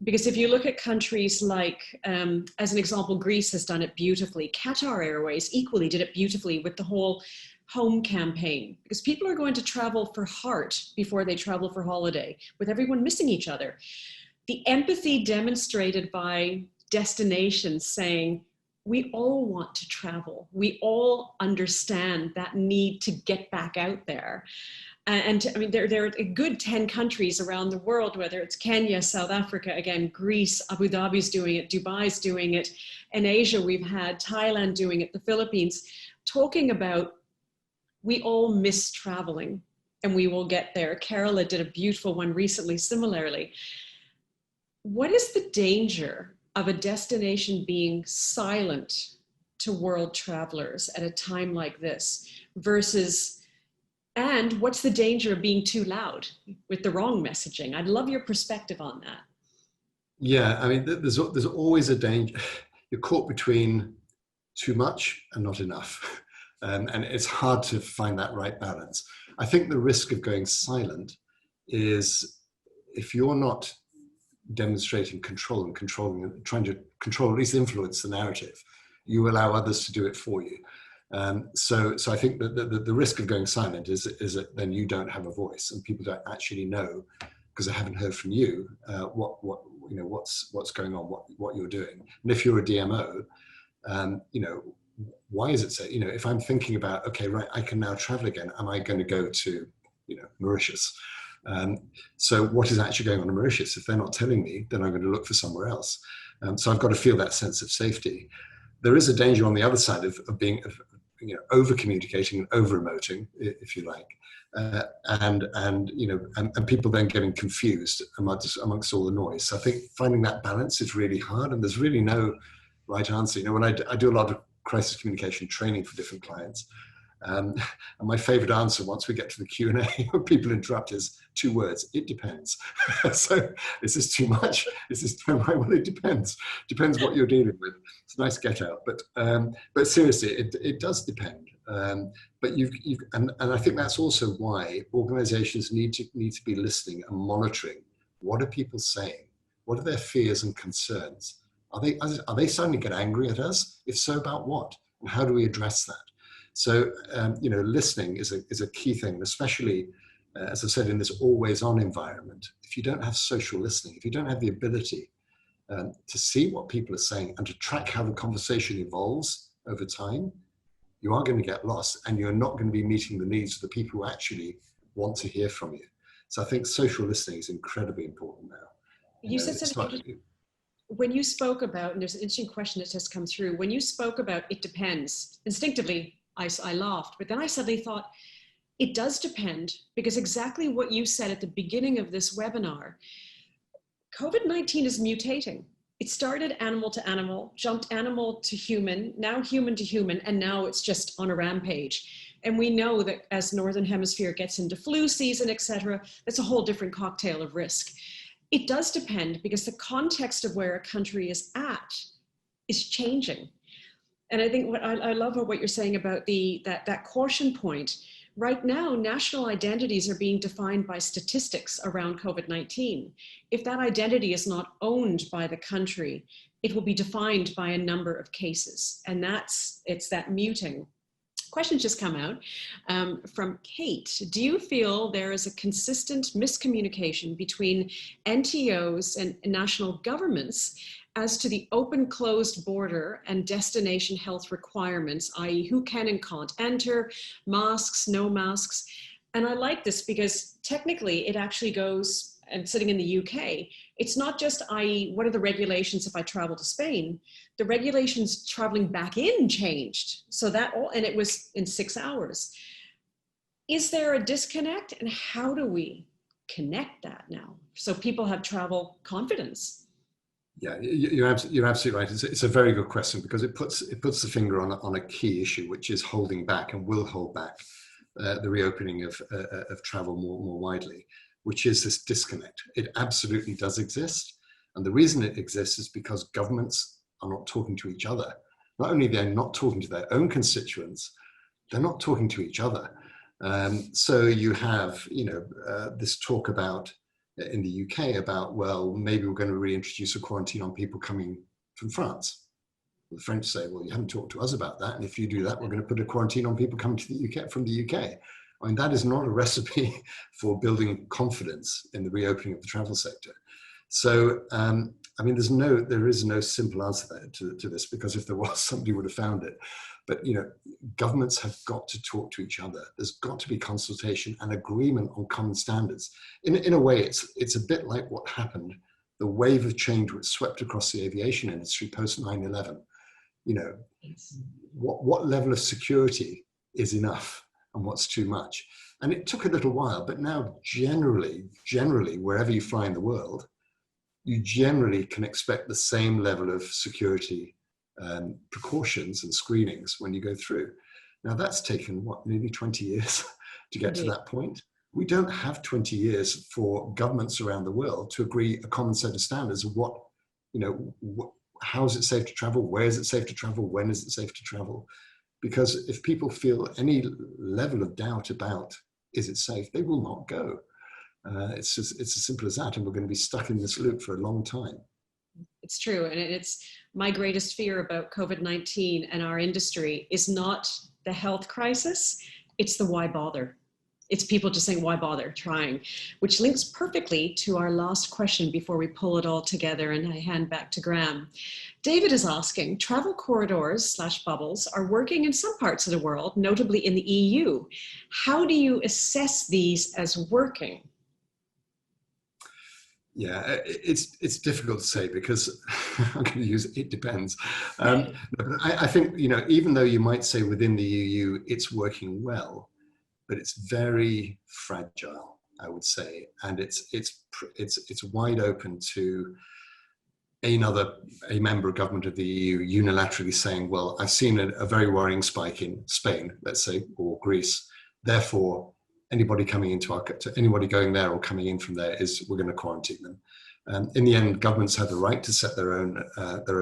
Because if you look at countries like, as an example, Greece has done it beautifully. Qatar Airways equally did it beautifully with the whole home campaign, because people are going to travel for heart before they travel for holiday, with everyone missing each other. The empathy demonstrated by destinations saying, we all want to travel. We all understand that need to get back out there. And I mean, there are a good 10 countries around the world, whether it's Kenya, South Africa, again, Greece, Abu Dhabi's doing it, Dubai's doing it. In Asia, we've had Thailand doing it, the Philippines, talking about we all miss traveling and we will get there. Kerala did a beautiful one recently, similarly. What is the danger of a destination being silent to world travelers at a time like this versus, and what's the danger of being too loud with the wrong messaging? I'd love your perspective on that. Yeah, I mean, there's always a danger. You're caught between too much and not enough. And it's hard to find that right balance. I think the risk of going silent is if you're not demonstrating control and trying to control, at least influence the narrative, you allow others to do it for you. So I think that the risk of going silent is that then you don't have a voice and people don't actually know, because they haven't heard from you, what's going on, what you're doing. And if you're a DMO, why is it so? If I'm thinking about, okay, right, I can now travel again. Am I going to go to, Mauritius? So what is actually going on in Mauritius? If they're not telling me, then I'm going to look for somewhere else. So I've got to feel that sense of safety. There is a danger on the other side of being, over communicating and over emoting, if you like, and people then getting confused amongst all the noise. So I think finding that balance is really hard, and there's really no right answer. When I do a lot of crisis communication training for different clients, and my favorite answer once we get to the Q&A when people interrupt is 2 words: it depends. So is this too much? Is this too much? Well, it depends what you're dealing with. It's a nice get out, but seriously, it does depend. But and I think that's also why organizations need to be listening and monitoring. What are people saying? What are their fears and concerns? Are they starting to get angry at us? If so, about what? And how do we address that? So, listening is a key thing, especially, as I said, in this always-on environment. If you don't have social listening, if you don't have the ability to see what people are saying and to track how the conversation evolves over time, you are going to get lost, and you're not going to be meeting the needs of the people who actually want to hear from you. So I think social listening is incredibly important now. You said something when you spoke about, and there's an interesting question that has come through, when you spoke about it depends, instinctively, I laughed, but then I suddenly thought, it does depend, because exactly what you said at the beginning of this webinar, COVID-19 is mutating. It started animal to animal, jumped animal to human, now human to human, and now it's just on a rampage. And we know that as Northern Hemisphere gets into flu season, et cetera, that's a whole different cocktail of risk. It does depend, because the context of where a country is at is changing. And I think what I love what you're saying about that caution point. Right now, national identities are being defined by statistics around COVID-19. If that identity is not owned by the country, it will be defined by a number of cases. And it's that muting. Questions just come out from Kate. Do you feel there is a consistent miscommunication between NTOs and national governments as to the open-closed border and destination health requirements, i.e. who can and can't enter, masks, no masks? And I like this because technically it actually goes, and sitting in the UK, it's not just, i.e. what are the regulations if I travel to Spain? The regulations traveling back in changed. So that all, and it was in 6 hours. Is there a disconnect, and how do we connect that now so people have travel confidence? Yeah, you're absolutely right. It's a very good question, because it puts the finger on a key issue, which is holding back and will hold back the reopening of travel more widely, which is this disconnect. It absolutely does exist. And the reason it exists is because governments are not talking to each other. Not only they're not talking to their own constituents, they're not talking to each other. So you have, this talk about in the UK about, well, maybe we're going to reintroduce a quarantine on people coming from France. The French say, well, you haven't talked to us about that. And if you do that, we're going to put a quarantine on people coming to the UK from the UK. I mean, that is not a recipe for building confidence in the reopening of the travel sector. So, I mean, there is no simple answer to this, because if there was, somebody would have found it. But, governments have got to talk to each other. There's got to be consultation and agreement on common standards. In a way, it's a bit like what happened, the wave of change which swept across the aviation industry post 9/11. What level of security is enough and what's too much? And it took a little while, but now generally, wherever you fly in the world, you generally can expect the same level of security precautions and screenings when you go through. Now that's taken, nearly 20 years to get to that point. We don't have 20 years for governments around the world to agree a common set of standards of how is it safe to travel, where is it safe to travel, when is it safe to travel? Because if people feel any level of doubt about, is it safe, they will not go. It's as simple as that, and we're going to be stuck in this loop for a long time. It's true, and it's my greatest fear about COVID-19 and our industry is not the health crisis, it's the why bother. It's people just saying, why bother trying? Which links perfectly to our last question before we pull it all together, and I hand back to Graham. David is asking, travel corridors/bubbles are working in some parts of the world, notably in the EU. How do you assess these as working? Yeah, it's difficult to say, because I'm going to use it depends. I think, even though you might say within the EU it's working well, but it's very fragile, I would say, and it's wide open to a member of government of the EU unilaterally saying, well, I've seen a very worrying spike in Spain, let's say, or Greece, therefore anybody anybody going there or coming in from there we're going to quarantine them. In the end, governments have the right to set their own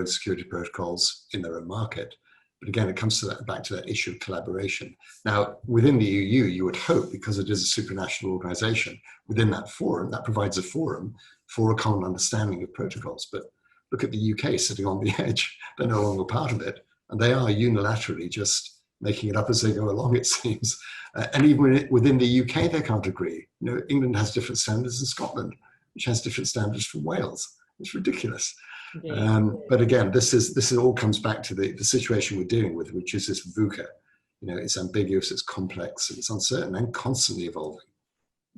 security protocols in their own market. But again, it comes to back to that issue of collaboration. Now, within the EU, you would hope, because it is a supranational organization, within that forum, that provides a forum for a common understanding of protocols. But look at the UK sitting on the edge. They're no longer part of it. And they are unilaterally just making it up as they go along, it seems. And even within the UK, they can't agree. England has different standards than Scotland, which has different standards from Wales. It's ridiculous. But again, this all comes back to the situation we're dealing with, which is this VUCA. It's ambiguous, it's complex, it's uncertain, and constantly evolving.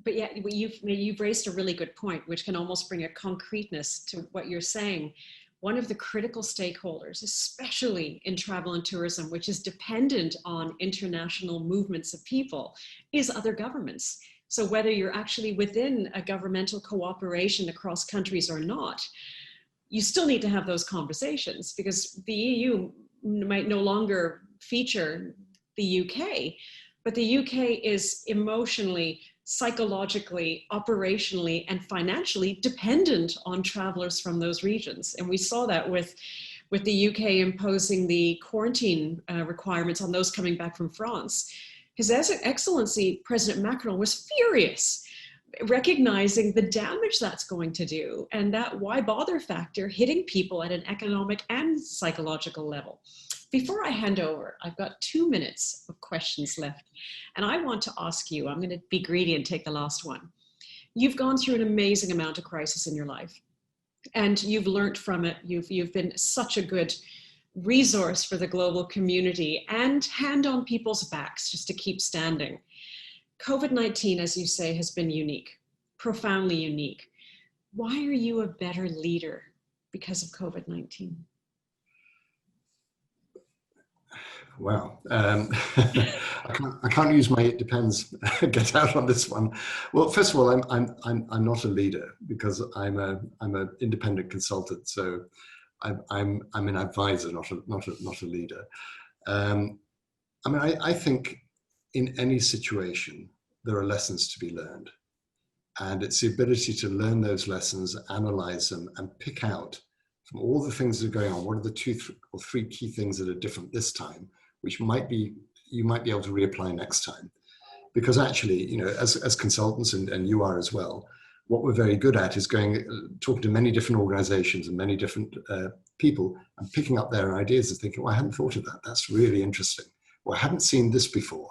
But yeah, you've raised a really good point, which can almost bring a concreteness to what you're saying. One of the critical stakeholders, especially in travel and tourism, which is dependent on international movements of people, is other governments. So whether you're actually within a governmental cooperation across countries or not, you still need to have those conversations, because the EU might no longer feature the UK, but the UK is emotionally, psychologically, operationally, and financially dependent on travelers from those regions. And we saw that with the UK imposing the quarantine requirements on those coming back from France. His Excellency, President Macron, was furious, recognizing the damage that's going to do and that why bother factor hitting people at an economic and psychological level. Before I hand over, I've got 2 minutes of questions left. And I want to ask you, I'm going to be greedy and take the last one. You've gone through an amazing amount of crisis in your life, and you've learned from it. You've been such a good resource for the global community and hand on people's backs just to keep standing. COVID-19, as you say, has been unique, profoundly unique. Why are you a better leader because of COVID-19? Wow, I can't use my "it depends" get out on this one. Well, first of all, I'm not a leader because I'm an independent consultant. So I'm an advisor, not a leader. I mean, I think in any situation there are lessons to be learned, and it's the ability to learn those lessons, analyze them, and pick out from all the things that are going on, what are the 2 or 3 key things that are different this time, which you might be able to reapply next time. Because actually, you know, as consultants, and you are as well, what we're very good at is talking to many different organizations and many different people and picking up their ideas and thinking, well, I hadn't thought of that. That's really interesting. Well, I haven't seen this before.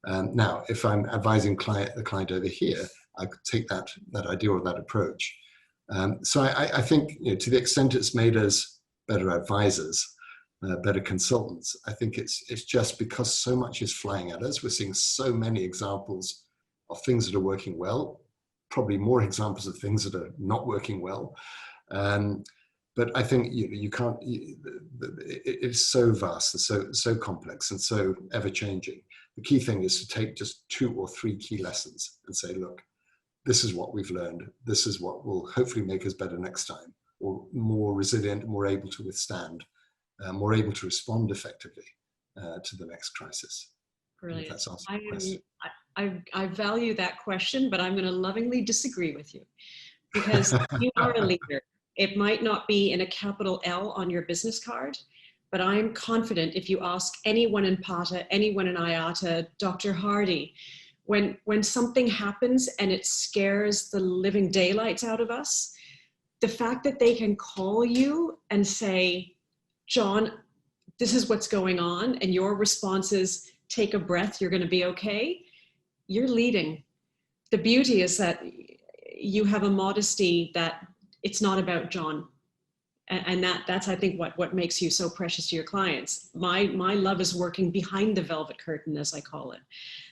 Now, if I'm advising the client over here, I could take that idea or that approach. So I think, you know, to the extent it's made us better advisors, better consultants, I think it's just because so much is flying at us. We're seeing so many examples of things that are working well, probably more examples of things that are not working well. But I think you can't, it's so vast and so complex and so ever changing. The key thing is to take just 2 or 3 key lessons and say, look, this is what we've learned. This is what will hopefully make us better next time, or more resilient, more able to withstand, more able to respond effectively to the next crisis. Brilliant. That's answered the question. I value that question, but I'm going to lovingly disagree with you, because you are a leader. It might not be in a capital L on your business card, but I'm confident if you ask anyone in PATA, anyone in IATA, Dr. Hardy, when something happens and it scares the living daylights out of us, the fact that they can call you and say, John, this is what's going on, and your response is, take a breath, you're going to be okay, you're leading. The beauty is that you have a modesty that it's not about John. And that's, I think, what makes you so precious to your clients. My love is working behind the velvet curtain, as I call it.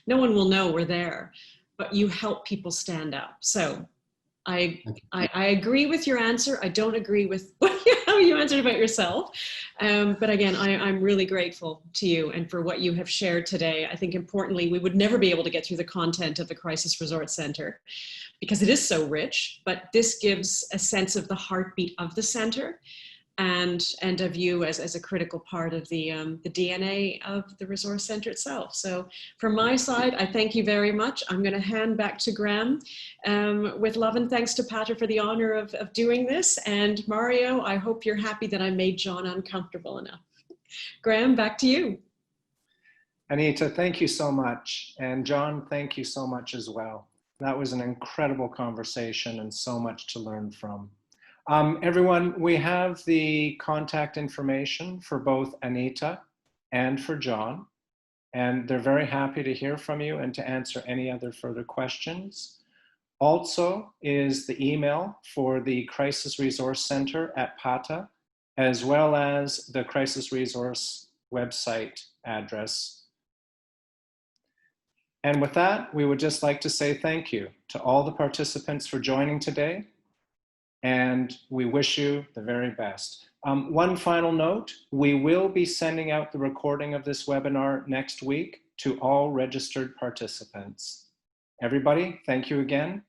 No one will know we're there, but you help people stand up. So I agree with your answer. I don't agree with how you answered about yourself. But again, I'm really grateful to you and for what you have shared today. I think importantly, we would never be able to get through the content of the Crisis Resort Center because it is so rich, but this gives a sense of the heartbeat of the center and of you as a critical part of the DNA of the Resource Center itself. So from my side, I thank you very much. I'm going to hand back to Graham with love and thanks to PATA for the honor of doing this. And Mario, I hope you're happy that I made John uncomfortable enough. Graham, back to you. Anita, thank you so much. And John, thank you so much as well. That was an incredible conversation and so much to learn from. Everyone, we have the contact information for both Anita and for John, and they're very happy to hear from you and to answer any other further questions. Also is the email for the Crisis Resource Center at PATA, as well as the Crisis Resource website address. And with that, we would just like to say thank you to all the participants for joining today. And we wish you the very best. One final note, we will be sending out the recording of this webinar next week to all registered participants. Everybody, thank you again,